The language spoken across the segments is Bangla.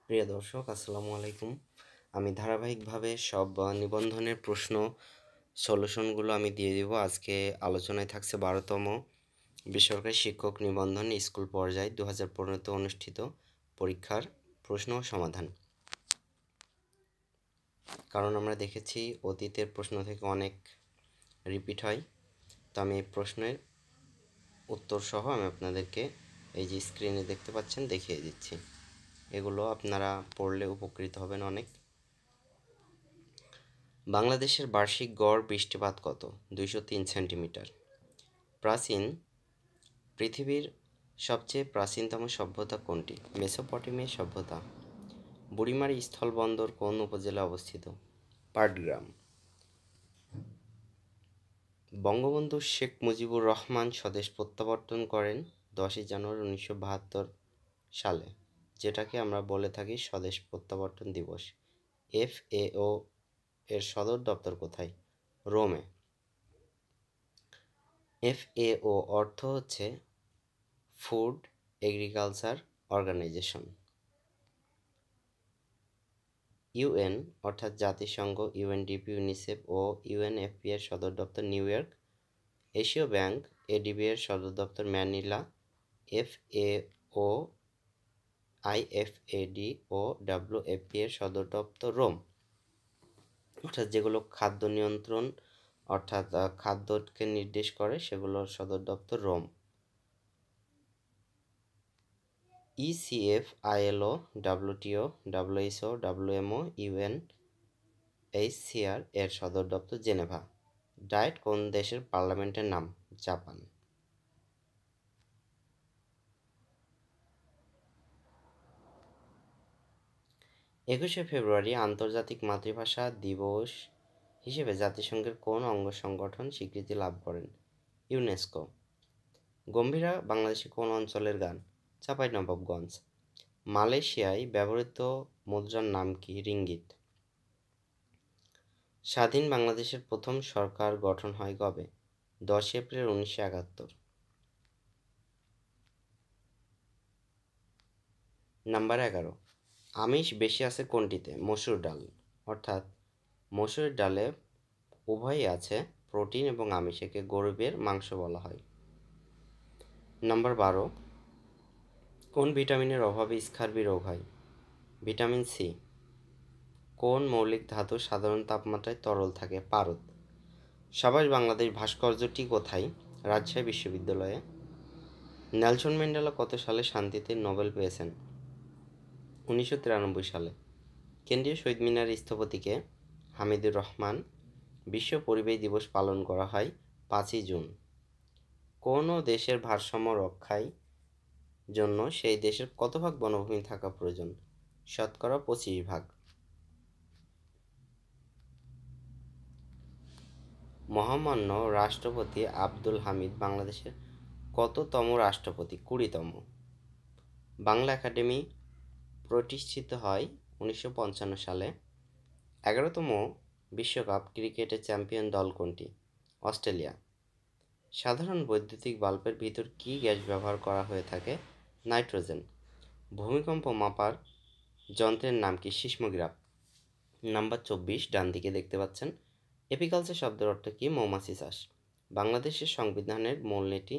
প্রিয় দর্শক, আসসালামু আলাইকুম। আমি ধারাবাহিকভাবে সব নিবন্ধনের প্রশ্ন সলিউশনগুলো আমি দিয়ে দিব। আজকে আলোচনায় থাকছে 12তম বেসরকারি শিক্ষক নিবন্ধন স্কুল পর্যায়ে 2015-তে অনুষ্ঠিত পরীক্ষার প্রশ্ন ও সমাধান। কারণ আমরা দেখেছি অতীতের প্রশ্ন থেকে অনেক রিপিট হয়, তো আমি এই প্রশ্নের উত্তর সহ আমি আপনাদেরকে এই যে স্ক্রিনে দেখতে পাচ্ছেন দেখিয়ে দিচ্ছি। এগুলো আপনারা পড়লে উপকৃত হবেন অনেক। বাংলাদেশের বার্ষিক গড় বৃষ্টিপাত কত? 203 সেন্টিমিটার। পৃথিবীর সবচেয়ে প্রাচীনতম সভ্যতা কোনটি? মেসোপটেমিয়া সভ্যতা। বুড়িমারি স্থলবন্দর কোন উপজেলায় অবস্থিত? পাটগ্রাম। বঙ্গবন্ধু শেখ মুজিবুর রহমান স্বদেশ প্রত্যাবর্তন করেন 10ই জানুয়ারি 1972 সালে, যেটাকে আমরা বলে থাকি স্বদেশ প্রত্যাবর্তন দিবস। FAO এর সদর দপ্তর কোথায়? রোমে। FAO অর্থ হচ্ছে ফুড এগ্রিকালচার অর্গানাইজেশন। UN অর্থাৎ জাতিসংঘ, UNDP, ইউনিসেফ ও UNFPA এর সদর দপ্তর নিউ ইয়র্ক। এশীয় ব্যাংক ADB এর সদর দপ্তর ম্যানিলা। FAO, IFAD ও WFP এর সদর দপ্তর রোম। অর্থাৎ যেগুলো খাদ্য নিয়ন্ত্রণ অর্থাৎ খাদ্যকে নির্দেশ করে সেগুলোর সদর দপ্তর Rome. ECF, ILO, WTO, WHO, WMO, UNHCR এর সদর দপ্তর জেনেভা। ডায়েট কোন দেশের পার্লামেন্টের নাম? জাপান। একুশে ফেব্রুয়ারি আন্তর্জাতিক মাতৃভাষা দিবস হিসেবে জাতিসংঘের কোন অঙ্গ সংগঠন স্বীকৃতি লাভ করেন? ইউনেস্কো। গম্ভীরা বাংলাদেশের কোন অঞ্চলের গান? চাঁপাইনবাবগঞ্জ। মালয়েশিয়ায় ব্যবহৃত মুদ্রার নাম কি? রিঙ্গিত। স্বাধীন বাংলাদেশের প্রথম সরকার গঠন হয় কবে? 10 এপ্রিল 1971। নাম্বার 11, আমিষ বেশি আছে কোনটিতে? মসুর ডাল। অর্থাৎ মসুর ডালে উভয়ই আছে, প্রোটিন এবং আমিষ, একে গরুবের মাংস বলা হয়। নাম্বার 12, কোন ভিটামিনের অভাবে স্কার্বি রোগ হয়? Vitamin C. কোন মৌলিক ধাতু সাধারণ তাপমাত্রায় তরল থাকে? পারদ। সাবাস বাংলাদেশ ভাস্কর্যটি কোথায়? রাজশাহী বিশ্ববিদ্যালয়ে। নেলসন ম্যান্ডেলা কত সালে শান্তিতে নোবেল পেয়েছেন? 1993 সালে। কেন্দ্রীয় শহীদ মিনারের স্থপতিকে? হামিদুর রহমান। বিশ্ব পরিবেশ দিবস পালন করা হয় 5ই জুন। কোন দেশের ভারসাম্য রক্ষায় জন্য সেই দেশের কত ভাগ বনভূমি থাকা প্রয়োজন? শতকরা 25 ভাগ। মহামান্য রাষ্ট্রপতি আব্দুল হামিদ বাংলাদেশের কততম রাষ্ট্রপতি? 20তম। বাংলা একাডেমি প্রতিষ্ঠিত হয় 1955 সালে। 11তম বিশ্বকাপ ক্রিকেটে চ্যাম্পিয়ন দল কোনটি? অস্ট্রেলিয়া। সাধারণ বৈদ্যুতিক বাল্বের ভিতর কী গ্যাস ব্যবহার করা হয়ে থাকে? নাইট্রোজেন। ভূমিকম্প মাপার যন্ত্রের নাম কি? সিসমোগ্রাফ। নাম্বার 24 ডান দিকে দেখতে পাচ্ছেন। এপিকালচার শব্দের অর্থ কি? মৌমাছি চাষ। বাংলাদেশের সংবিধানের মূলনীতি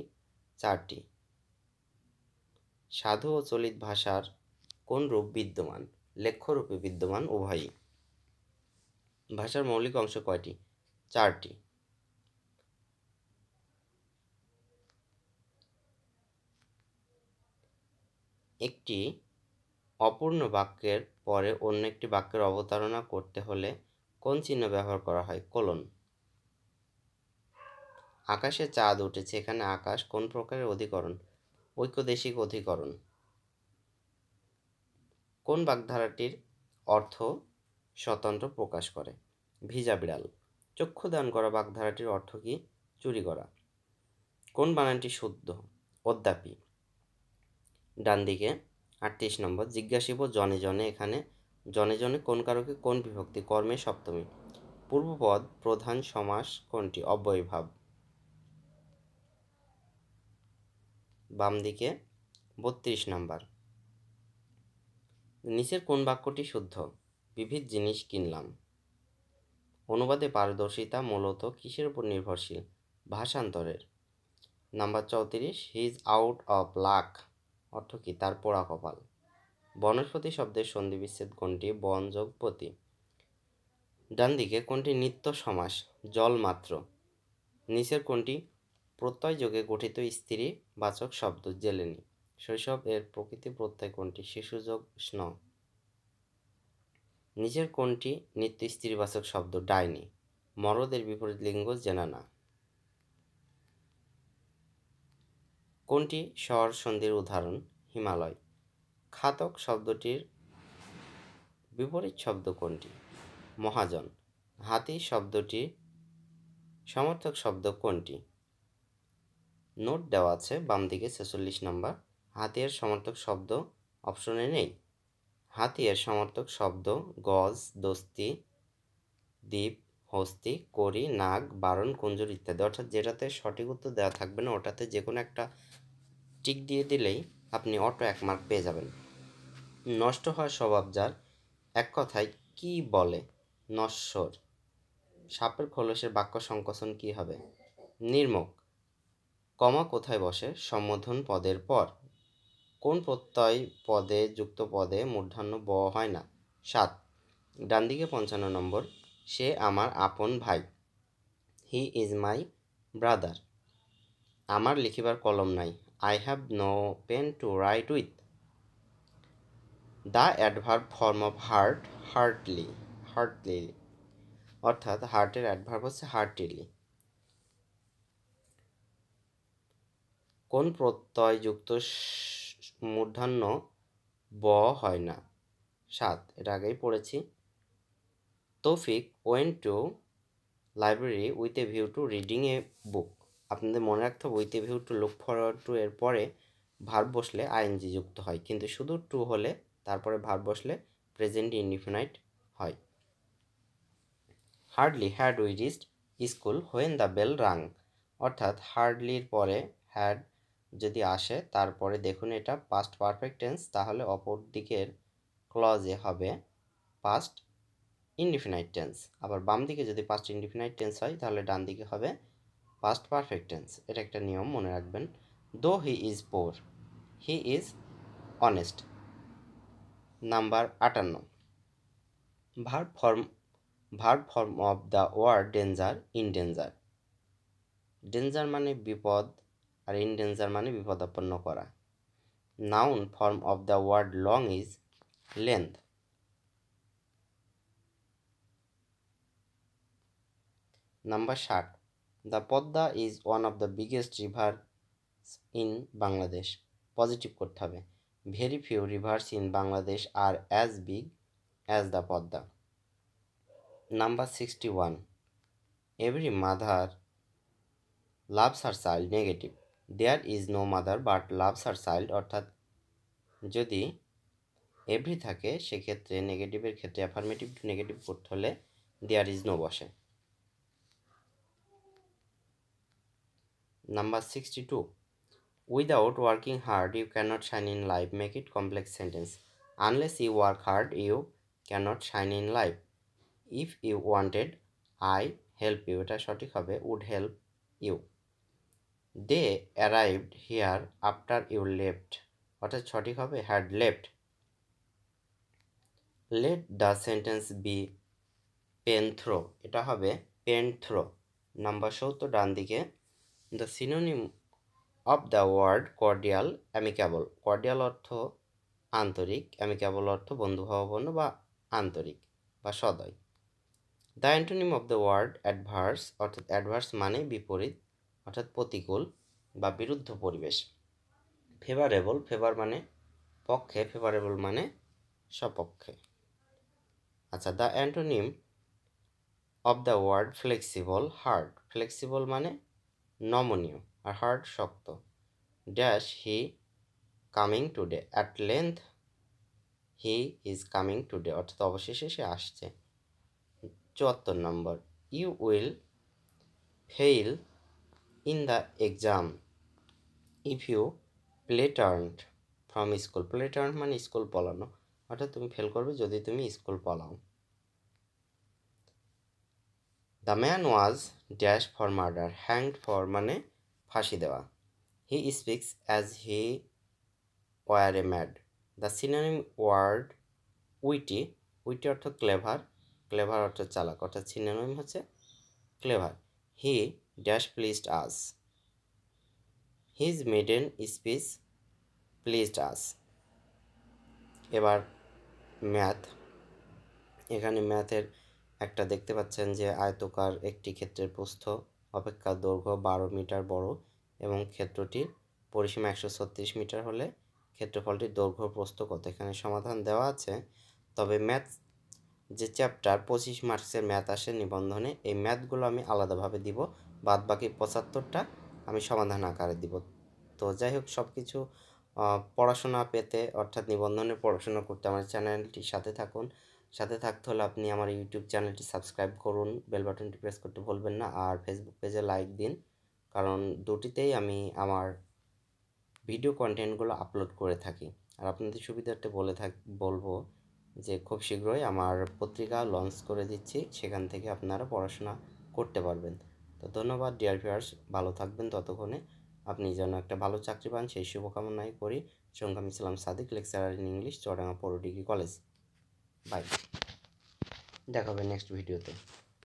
4টি। সাধু ও চলিত ভাষার কোন রূপ বিদ্যমান? লেখ্য রূপে বিদ্যমান উভয়ই। ভাষার মৌলিক অংশ কয়টি? 4টি। একটি অপূর্ণ বাক্যের পরে অন্য একটি বাক্যের অবতারণা করতে হলে কোন চিহ্ন ব্যবহার করা হয়? কোলন। আকাশে চাঁদ উঠেছে, এখানে আকাশ কোন প্রকারের অধিকরণ? ঐক্যদেশিক অধিকরণ। কোন বাগধারাটির অর্থ স্বতন্ত্র প্রকাশ করে? ভিজা বিড়াল। চক্ষুদান করা বাগধারাটির অর্থ কি? চুরি করা। কোন বানানটি শুদ্ধ? অদ্যাপি। ডান দিকে 38 নম্বর। জিজ্ঞাসিব জনে জনে, এখানে জনে জনে কোন কারকে কোন বিভক্তি? কর্মে সপ্তমী। পূর্বপদ প্রধান সমাস কোনটি? অব্যয়ভাব। বাম দিকে 32 নম্বর। নিচের কোন বাক্যটি শুদ্ধ? বিবিধ জিনিস কিনলাম। অনুবাদে পারদর্শিতা মূলত কিসের উপর নির্ভরশীল? ভাষান্তরের। Number 34, he is out of luck অর্থ কী? তার পোড়া কপাল। বনস্পতি শব্দের সন্ধিবিচ্ছেদ কোনটি? বন যোগ পতি। ডান দিকে কোনটি নিত্য সমাস? জল মাত্র। নিচের কোনটি প্রত্যয় যোগে গঠিত স্ত্রী বাচক শব্দ? জেলেনি। শৈশব এর প্রকৃতি প্রত্যয় কোনটি? শিশু যোগ স্ন। নিচের কোনটি নিত্য স্ত্রীবাচক শব্দ? ডাইনি। মরদের বিপরীত লিঙ্গ জেনানা। কোনটি স্বর সন্ধির উদাহরণ? হিমালয়। খাতক শব্দটির বিপরীত শব্দ কোনটি? মহাজন। হাতি শব্দটির সমর্থক শব্দ কোনটি? নোট দেওয়া আছে বাম দিকে 46 নম্বর। হাতি এর সমর্থক শব্দ অপশনে নেই। হাতি এর সমর্থক শব্দ গজ, দস্তি, দ্বীপ, হস্তি, করি, নাগ, বারণ, কুঞ্জর ইত্যাদি। অর্থাৎ যেটাতে সঠিক উত্তর দেওয়া থাকবে না ওটাতে যে কোনো একটা টিক দিয়ে দিলেই আপনি অটো 1 মার্ক পেয়ে যাবেন। নষ্ট হওয়ার স্বভাব যার, এক কথায় কি বলে? নশ্বর। সাপের খোলসের বাক্য সংকোচন কি হবে? নির্মক। কমা কোথায় বসে? সম্বোধন পদের পর। কোন প্রত্যয় পদে যুক্ত পদে মূর্ধন্য ব হয় না? 7। ডান দিকে 55 নম্বর। সে আমার আপন ভাই। He is my brother. আমার লিখিবার কলম নাই। I have no pen to write with. The adverb form of heart heartly. Heartly অর্থাৎ হার্টের অ্যাডভার্ব হচ্ছে হার্টিলি। কোন প্রত্যয় যুক্ত মূর্ধন্য ব হয় না? 7, এটা আগেই পড়েছি। Taufiq went to library with a view to reading a book. আপনাদের মনে রাখতে হবে with a view to look forward to এর পরে ভার্ব বসলে আইএনজি যুক্ত হয়, কিন্তু শুধু টু হলে তারপরে ভার্ব বসলে প্রেজেন্ট ইনডিফিনাইট হয়। Hardly had we reached school when the bell rang. অর্থাৎ হার্ডলির পরে হ্যাড যদি আসে তারপরে দেখুন এটা পাস্ট পারফেক্ট টেন্স, তাহলে অপর দিকের ক্লজে হবে পাস্ট ইনডিফিনাইট টেন্স। আবার বাম দিকে যদি পাস্ট ইনডিফিনাইট টেন্স হয় তাহলে ডান দিকে হবে পাস্ট পারফেক্ট টেন্স। এটা একটা নিয়ম মনে রাখবেন। Though he is poor, he is honest. Number 58, verb form of the word danger, endanger. Danger মানে বিপদ আর ইন ডেঞ্জার মানে বিপদাপন্ন করা। Noun form of the word long is length. Number 60, the Padma is one of the biggest river in Bangladesh. Positive করতে হবে। Very few rivers in Bangladesh are as big as the Padma. Number 61, every mother loves her child. Negative. There is no mother but loves her child. অর্থাৎ যদি এভরি থাকে সেক্ষেত্রে নেগেটিভের ক্ষেত্রে অ্যাফার্মেটিভ টু নেগেটিভ করতে হলে দেয়ার ইজ নো বসে। Number 62, without working hard you cannot shine in life. Make it complex sentence. Unless you work hard you cannot shine in life. If you wanted I help you, এটা সঠিক হবে would help you. They arrived here after you left, অর্থাৎ সঠিক হবে had left. Let the sentence be pen throw, এটা হবে পেন থ্রো। নাম্বার 70 ডান দিকে, the synonym of the word cordial amicable. Cordial অর্থ আন্তরিক, অ্যামিক্যাবল অর্থ বন্ধুভাবাপন্ন বা আন্তরিক বা সদয়। The antonym of the word adverse, অর্থাৎ অ্যাডভার্স মানে বিপরীত অর্থাৎ প্রতিকূল বা বিরুদ্ধ পরিবেশ। ফেভারেবল, ফেভার মানে পক্ষে, ফেভারেবল মানে সপক্ষে। আচ্ছা, the antonym of the word flexible, hard. Flexible মানে নমনীয় আর হার্ড শক্ত। Dash he coming today, at length he is coming today, অর্থাৎ অবশেষে সে আসছে। 74 নম্বর, you will fail in the exam if you play turned from school. Play turn মানে স্কুল পলানো। অর্থাৎ তুমি ফেল করবে যদি তুমি স্কুল পালাও। The man was dash for murder, hanged for মানে ফাঁসি দেওয়া। He speaks as he were a mad. The synonym word witty, witty অর্থ ক্লেভার, ক্লেভার অর্থ চালাক, অর্থাৎ সিনোনিম হচ্ছে clever. He dash pleased us, his maiden speech pleased us. এবার ম্যাথ, এখানে ম্যাথের একটা দেখতে পাচ্ছেন যে আয়তকার একটি ক্ষেত্রের প্রস্থ অপেক্ষা দৈর্ঘ্য 12 মিটার বড় এবং ক্ষেত্রটির পরিসীমা 136 মিটার হলে ক্ষেত্রফলটির দৈর্ঘ্য প্রস্থ কত। এখানে সমাধান দেওয়া আছে, তবে ম্যাথ যে চ্যাপ্টার 25 মার্কসের ম্যাথ আসে নিবন্ধনে, এই ম্যাথগুলো আমি আলাদাভাবে দিব, বাদ বাকি 75টা আমি সমাধান আকারে দিব। তো যাই হোক, সব কিছু পড়াশোনা পেতে অর্থাৎ নিবন্ধনের পড়াশোনা করতে আমার চ্যানেলটির সাথে থাকুন। সাথে থাকতে হলে আপনি আমার ইউটিউব চ্যানেলটি সাবস্ক্রাইব করুন, বেল বাটনটি প্রেস করতে ভুলবেন না, আর ফেসবুক পেজে লাইক দিন, কারণ দুটিতেই আমি আমার ভিডিও কন্টেন্টগুলো আপলোড করে থাকি। আর আপনাদের সুবিধার্থে বলবো যে খুব শীঘ্রই আমার পত্রিকা লঞ্চ করে দিচ্ছি, সেখান থেকে আপনারা পড়াশোনা করতে পারবেন। তো ধন্যবাদ ডিয়ার ভিউয়ার্স, ভালো থাকবেন ততক্ষণে। আপনি যেন একটা ভালো চাকরি পান সেই শুভকামনাই করি। সঙ্গে আমি ছিলাম Sadiq, lecturer in English, Chuadanga পৌর ডিগ্রি কলেজ। বাই, দেখা হবে নেক্সট ভিডিওতে।